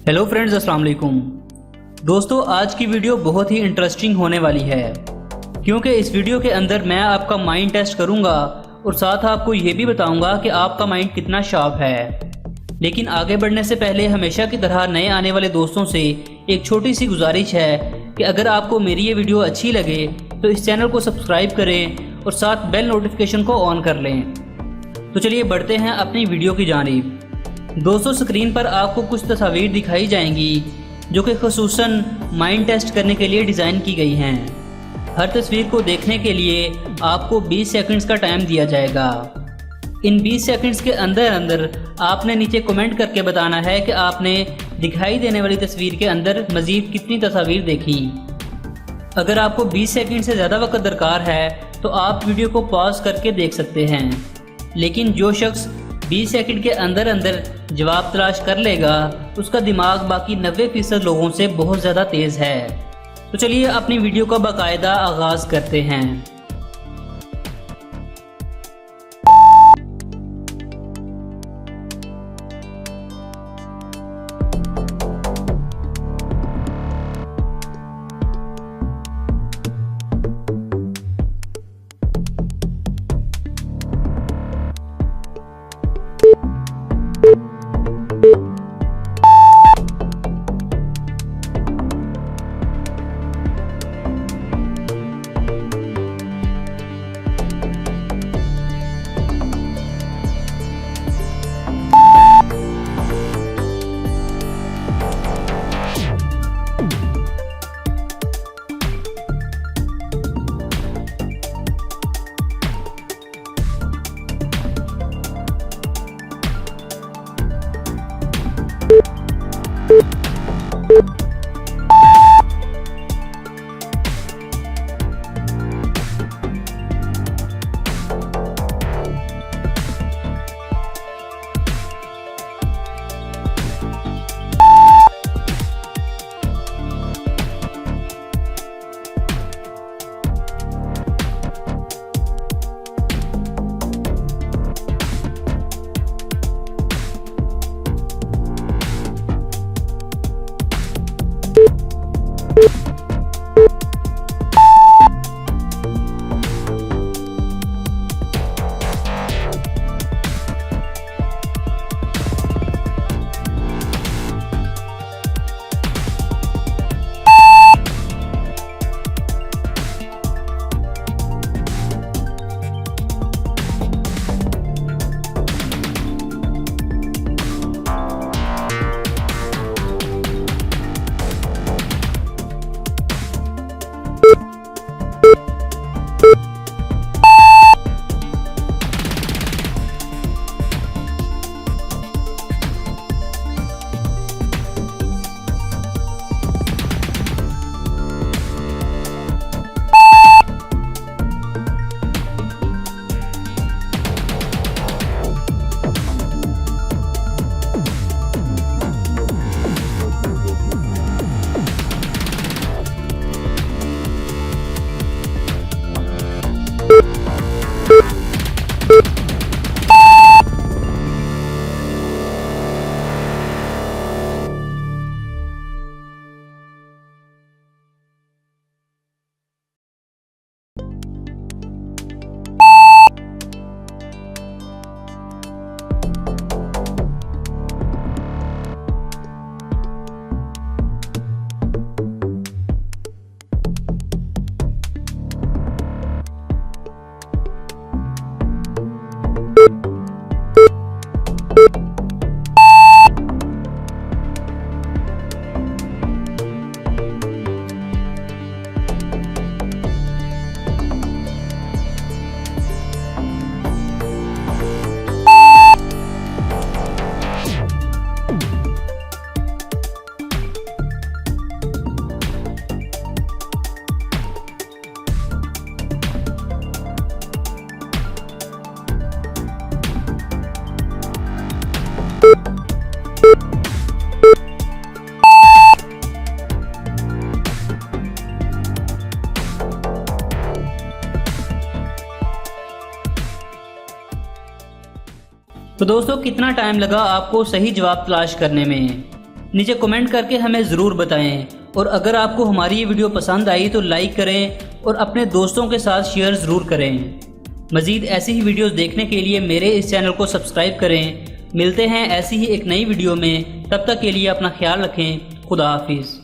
Hello friends, अस्सलाम वालेकुम। दोस्तों, आज की वीडियो बहुत ही इंटरेस्टिंग होने वाली है क्योंकि इस वीडियो के अंदर मैं आपका माइंड टेस्ट करूंगा और साथ आपको ये भी बताऊंगा कि आपका माइंड कितना शार्प है। लेकिन आगे बढ़ने से पहले हमेशा की तरह नए आने वाले दोस्तों से एक छोटी सी गुजारिश है कि अगर आपको मेरी ये वीडियो अच्छी लगे तो इस चैनल को सब्सक्राइब करें और साथ बेल नोटिफिकेशन को ऑन कर लें। तो चलिए बढ़ते हैं अपनी वीडियो की जानिब। दोस्तों, स्क्रीन पर आपको कुछ तस्वीर दिखाई जाएंगी जो कि खुसूसन माइंड टेस्ट करने के लिए डिज़ाइन की गई हैं। हर तस्वीर को देखने के लिए आपको 20 सेकंड्स का टाइम दिया जाएगा। इन 20 सेकंड्स के अंदर अंदर आपने नीचे कमेंट करके बताना है कि आपने दिखाई देने वाली तस्वीर के अंदर मज़ीद कितनी तस्वीर देखी। अगर आपको 20 सेकंड से ज़्यादा वक्त दरकार है तो आप वीडियो को पॉज करके देख सकते हैं, लेकिन जो शख्स 20 सेकंड के अंदर अंदर जवाब तलाश कर लेगा उसका दिमाग बाकी 90% लोगों से बहुत ज़्यादा तेज़ है। तो चलिए अपनी वीडियो का बाकायदा आगाज़ करते हैं। तो दोस्तों, कितना टाइम लगा आपको सही जवाब तलाश करने में? नीचे कमेंट करके हमें ज़रूर बताएं। और अगर आपको हमारी ये वीडियो पसंद आई तो लाइक करें और अपने दोस्तों के साथ शेयर ज़रूर करें। मज़ीद ऐसी ही वीडियोस देखने के लिए मेरे इस चैनल को सब्सक्राइब करें। मिलते हैं ऐसी ही एक नई वीडियो में, तब तक के लिए अपना ख्याल रखें। खुदा हाफिज़।